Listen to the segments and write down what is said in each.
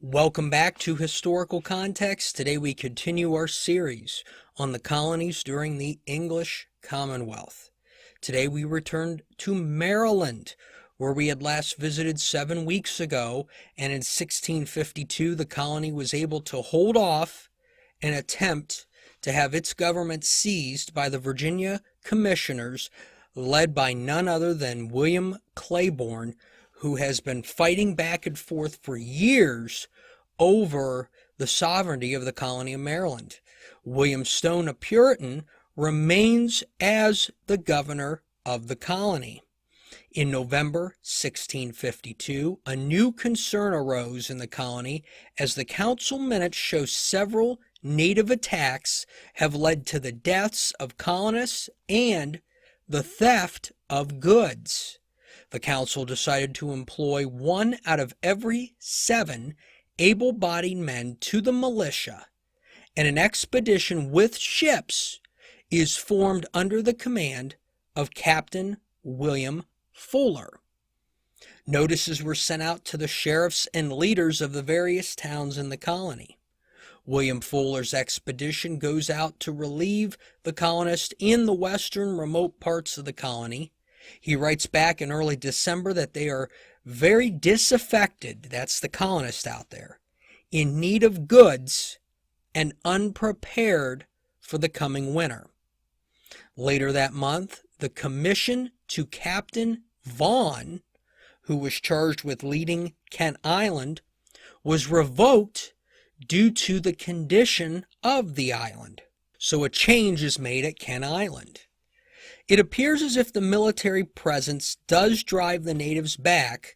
Welcome back to Historical Context. Today we continue our series on the colonies during the English Commonwealth. Today we returned to Maryland, where we had last visited 7 weeks ago, and in 1652 the colony was able to hold off an attempt to have its government seized by the Virginia Commissioners, led by none other than William Claiborne, who has been fighting back and forth for years over the sovereignty of the colony of Maryland. William Stone, a Puritan, remains as the governor of the colony. In November 1652, a new concern arose in the colony as the council minutes show several native attacks have led to the deaths of colonists and the theft of goods. The council decided to employ 1 out of every 7 able-bodied men to the militia, and an expedition with ships is formed under the command of Captain William Fuller. Notices were sent out to the sheriffs and leaders of the various towns in the colony. William Fuller's expedition goes out to relieve the colonists in the western remote parts of the colony. He writes back in early December that they are very disaffected, that's the colonists out there, in need of goods and unprepared for the coming winter. Later that month, the commission to Captain Vaughan, who was charged with leading Kent Island, was revoked due to the condition of the island. So a change is made at Kent Island. It appears as if the military presence does drive the natives back,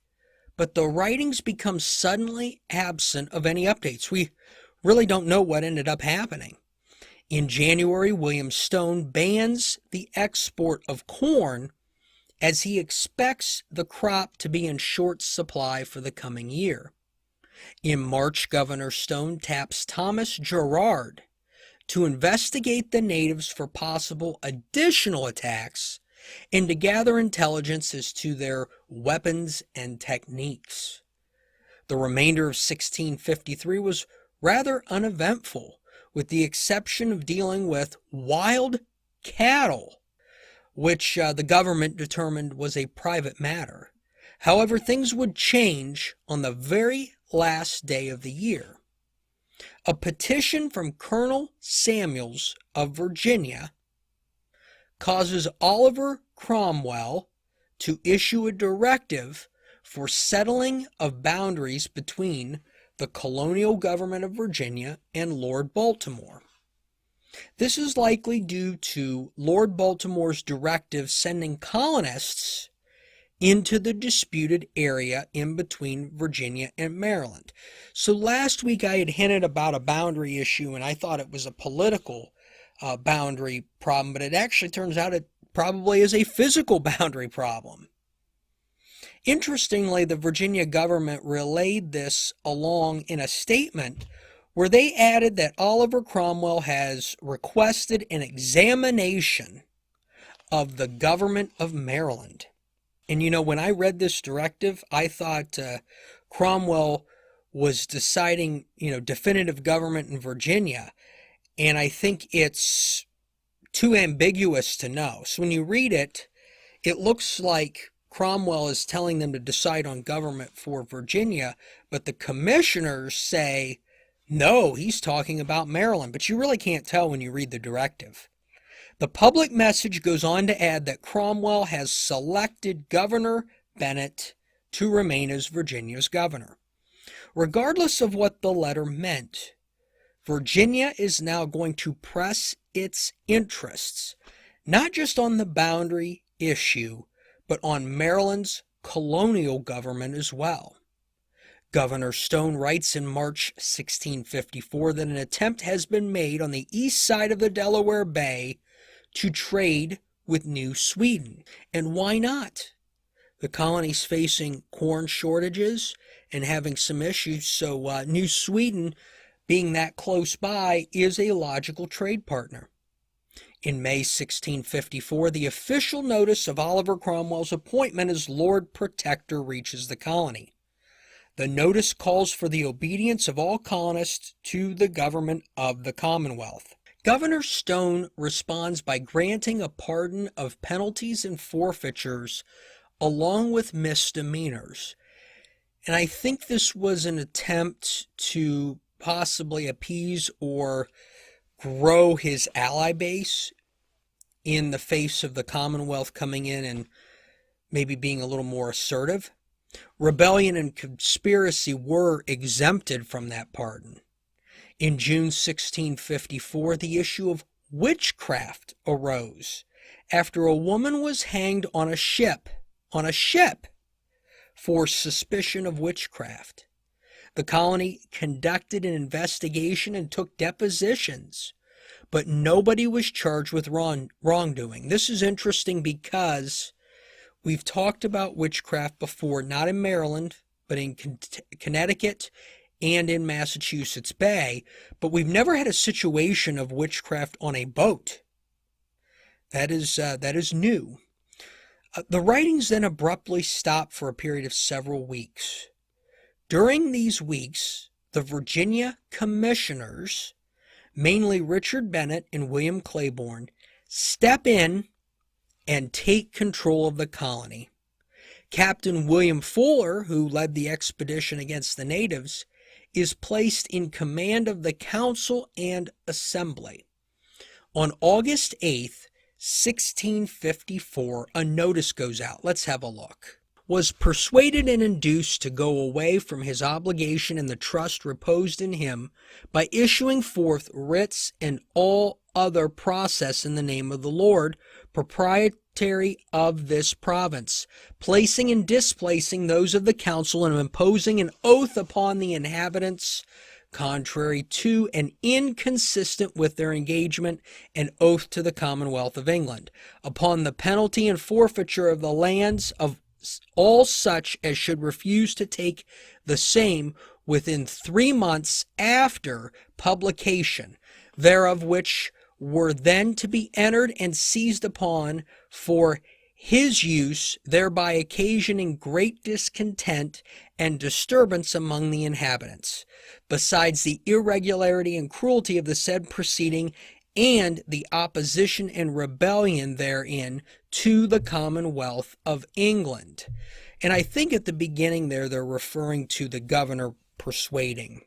but the writings become suddenly absent of any updates. We really don't know what ended up happening. In January, William Stone bans the export of corn as he expects the crop to be in short supply for the coming year. In March, Governor Stone taps Thomas Gerard to investigate the natives for possible additional attacks and to gather intelligence as to their weapons and techniques. The remainder of 1653 was rather uneventful, with the exception of dealing with wild cattle, which the government determined was a private matter. However, things would change on the very last day of the year. A petition from Colonel Samuels of Virginia causes Oliver Cromwell to issue a directive for settling of boundaries between the colonial government of Virginia and Lord Baltimore. This is likely due to Lord Baltimore's directive sending colonists into the disputed area in between Virginia and Maryland. So last week I had hinted about a boundary issue, and I thought it was a political boundary problem, but it actually turns out it probably is a physical boundary problem. Interestingly, the Virginia government relayed this along in a statement where they added that Oliver Cromwell has requested an examination of the government of Maryland. And when I read this directive, I thought Cromwell was deciding, definitive government in Virginia. And I think it's too ambiguous to know. So when you read it, it looks like Cromwell is telling them to decide on government for Virginia, but the commissioners say, no, he's talking about Maryland. But you really can't tell when you read the directive. The public message goes on to add that Cromwell has selected Governor Bennett to remain as Virginia's governor. Regardless of what the letter meant, Virginia is now going to press its interests, not just on the boundary issue, but on Maryland's colonial government as well. Governor Stone writes in March 1654 that an attempt has been made on the east side of the Delaware Bay to trade with New Sweden. And why not? The colony's facing corn shortages and having some issues, so New Sweden, being that close by, is a logical trade partner. In May 1654, the official notice of Oliver Cromwell's appointment as Lord Protector reaches the colony. The notice calls for the obedience of all colonists to the government of the Commonwealth. Governor Stone responds by granting a pardon of penalties and forfeitures along with misdemeanors. And I think this was an attempt to possibly appease or grow his ally base in the face of the Commonwealth coming in and maybe being a little more assertive. Rebellion and conspiracy were exempted from that pardon. In June 1654, the issue of witchcraft arose after a woman was hanged on a ship, for suspicion of witchcraft. The colony conducted an investigation and took depositions, but nobody was charged with wrongdoing. This is interesting because we've talked about witchcraft before, not in Maryland, but in Connecticut and in Massachusetts Bay, but we've never had a situation of witchcraft on a boat. That is new. The writings then abruptly stopped for a period of several weeks. During these weeks, the Virginia commissioners, mainly Richard Bennett and William Claiborne, step in and take control of the colony. Captain William Fuller, who led the expedition against the natives, is placed in command of the council and assembly. On August 8th, 1654, a notice goes out. Let's have a look. Was persuaded and induced to go away from his obligation and the trust reposed in him by issuing forth writs and all other process in the name of the Lord, proprietary of this province, placing and displacing those of the council and imposing an oath upon the inhabitants contrary to and inconsistent with their engagement and oath to the Commonwealth of England, upon the penalty and forfeiture of the lands of all such as should refuse to take the same within 3 months after publication thereof, which were then to be entered and seized upon for his use, thereby occasioning great discontent and disturbance among the inhabitants, besides the irregularity and cruelty of the said proceeding and the opposition and rebellion therein to the Commonwealth of England. And I think at the beginning there they're referring to the governor persuading.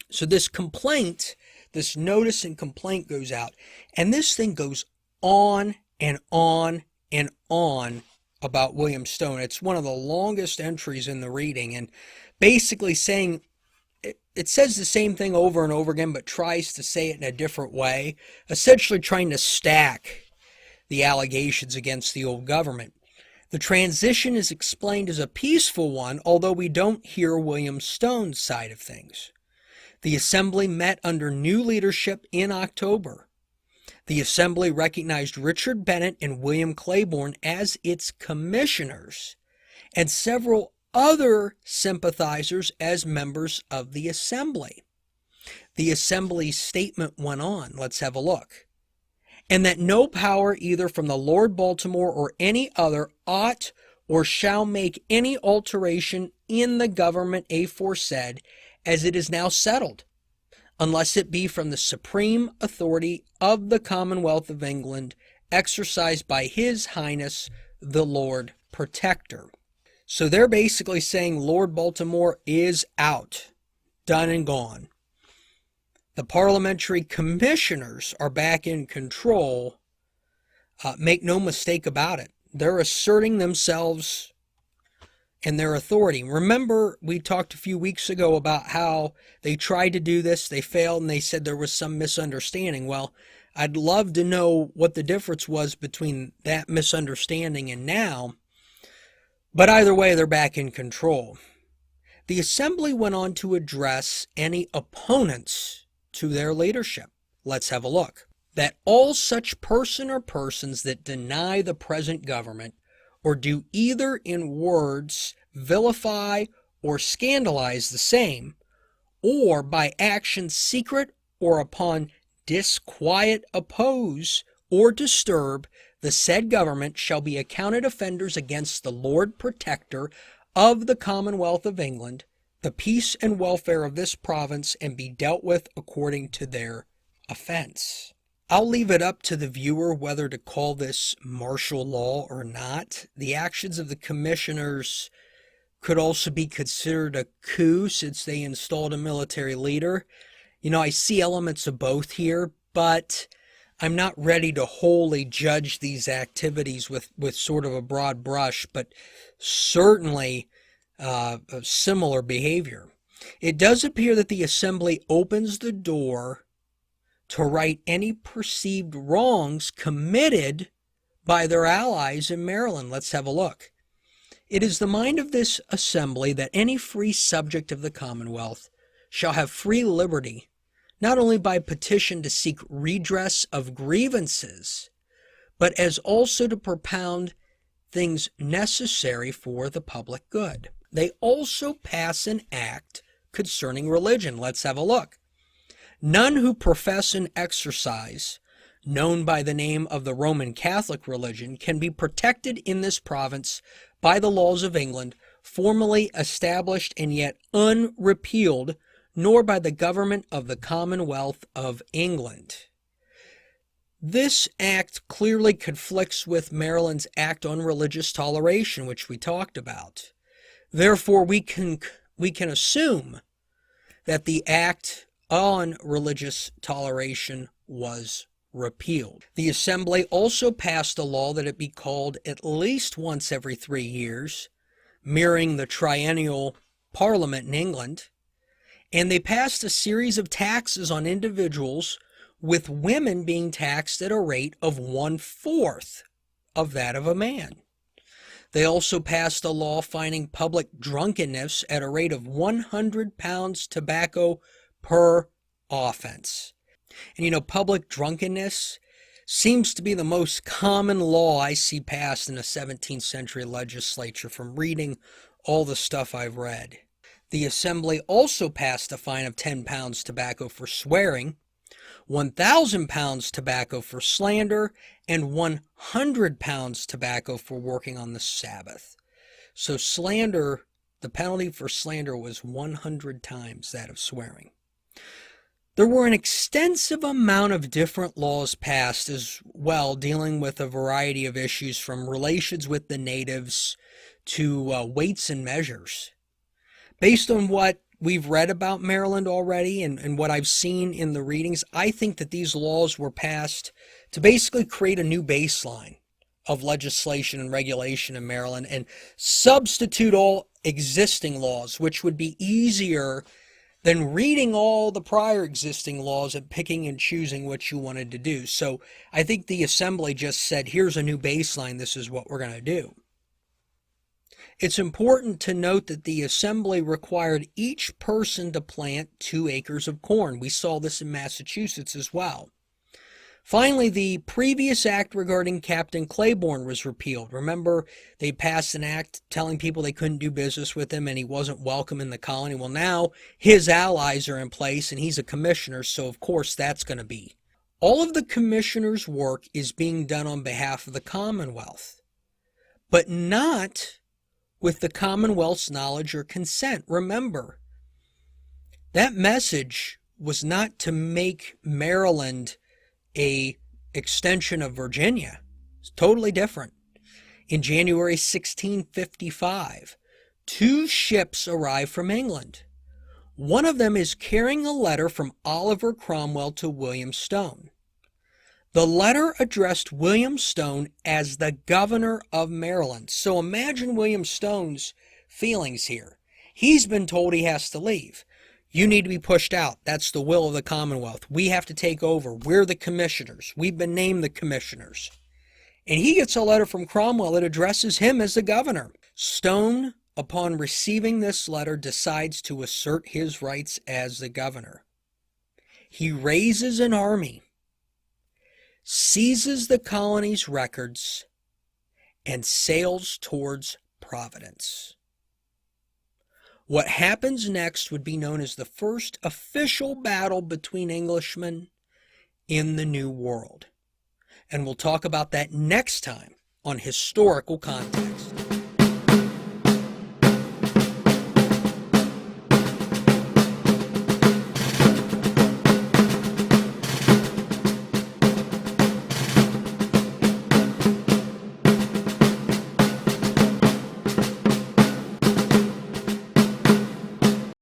So this complaint, this notice and complaint goes out, and this thing goes on and on and on about William Stone. It's one of the longest entries in the reading, and basically saying, it says the same thing over and over again, but tries to say it in a different way, essentially trying to stack the allegations against the old government. The transition is explained as a peaceful one, although we don't hear William Stone's side of things. The assembly met under new leadership in October. The assembly recognized Richard Bennett and William Claiborne as its commissioners, and several other sympathizers as members of the assembly. The assembly's statement went on. Let's have a look. And that no power either from the Lord Baltimore or any other ought or shall make any alteration in the government aforesaid, as it is now settled, unless it be from the supreme authority of the Commonwealth of England, exercised by His Highness the Lord Protector. So they're basically saying Lord Baltimore is out, done and gone. The parliamentary commissioners are back in control. Make no mistake about it. They're asserting themselves and their authority. Remember, we talked a few weeks ago about how they tried to do this, they failed, and they said there was some misunderstanding. Well, I'd love to know what the difference was between that misunderstanding and now. But either way, they're back in control. The assembly went on to address any opponents to their leadership. Let's have a look. That all such person or persons that deny the present government, or do either in words vilify or scandalize the same, or by action secret or upon disquiet oppose or disturb the said government, shall be accounted offenders against the Lord Protector of the Commonwealth of England, the peace and welfare of this province, and be dealt with according to their offense. I'll leave it up to the viewer whether to call this martial law or not. The actions of the commissioners could also be considered a coup since they installed a military leader. I see elements of both here, but I'm not ready to wholly judge these activities with sort of a broad brush, but certainly a similar behavior. It does appear that the assembly opens the door to right any perceived wrongs committed by their allies in Maryland. Let's have a look. It is the mind of this assembly that any free subject of the Commonwealth shall have free liberty, not only by petition to seek redress of grievances, but as also to propound things necessary for the public good. They also pass an act concerning religion. Let's have a look. None who profess and exercise, known by the name of the Roman Catholic religion, can be protected in this province by the laws of England, formally established and yet unrepealed, nor by the government of the Commonwealth of England. This act clearly conflicts with Maryland's Act on Religious Toleration, which we talked about. Therefore, we can assume that the Act on Religious Toleration was repealed. The Assembly also passed a law that it be called at least once every 3 years, mirroring the triennial Parliament in England, and they passed a series of taxes on individuals, with women being taxed at a rate of 1/4 of that of a man. They also passed a law fining public drunkenness at a rate of 100 pounds tobacco per offense. And public drunkenness seems to be the most common law I see passed in a 17th century legislature from reading all the stuff I've read. The Assembly also passed a fine of 10 pounds tobacco for swearing, 1,000 pounds tobacco for slander, and 100 pounds tobacco for working on the Sabbath. So slander, the penalty for slander was 100 times that of swearing. There were an extensive amount of different laws passed as well, dealing with a variety of issues from relations with the natives to weights and measures. Based on what we've read about Maryland already and what I've seen in the readings, I think that these laws were passed to basically create a new baseline of legislation and regulation in Maryland and substitute all existing laws, which would be easier than reading all the prior existing laws and picking and choosing what you wanted to do. So I think the Assembly just said, here's a new baseline, this is what we're going to do. It's important to note that the Assembly required each person to plant 2 acres of corn. We saw this in Massachusetts as well. Finally, the previous act regarding Captain Claiborne was repealed. Remember, they passed an act telling people they couldn't do business with him and he wasn't welcome in the colony. Well, now his allies are in place and he's a commissioner, so of course that's going to be. All of the commissioner's work is being done on behalf of the Commonwealth, but not with the Commonwealth's knowledge or consent. Remember, that message was not to make Maryland a extension of Virginia. It's totally different. In January 1655, 2 ships arrived from England. One of them is carrying a letter from Oliver Cromwell to William Stone. The letter addressed William Stone as the governor of Maryland. So imagine William Stone's feelings here. He's been told he has to leave. You need to be pushed out. That's the will of the Commonwealth. We have to take over. We're the commissioners. We've been named the commissioners. And he gets a letter from Cromwell that addresses him as the governor. Stone, upon receiving this letter, decides to assert his rights as the governor. He raises an army, seizes the colony's records, and sails towards Providence. What happens next would be known as the first official battle between Englishmen in the New World. And we'll talk about that next time on Historical Context.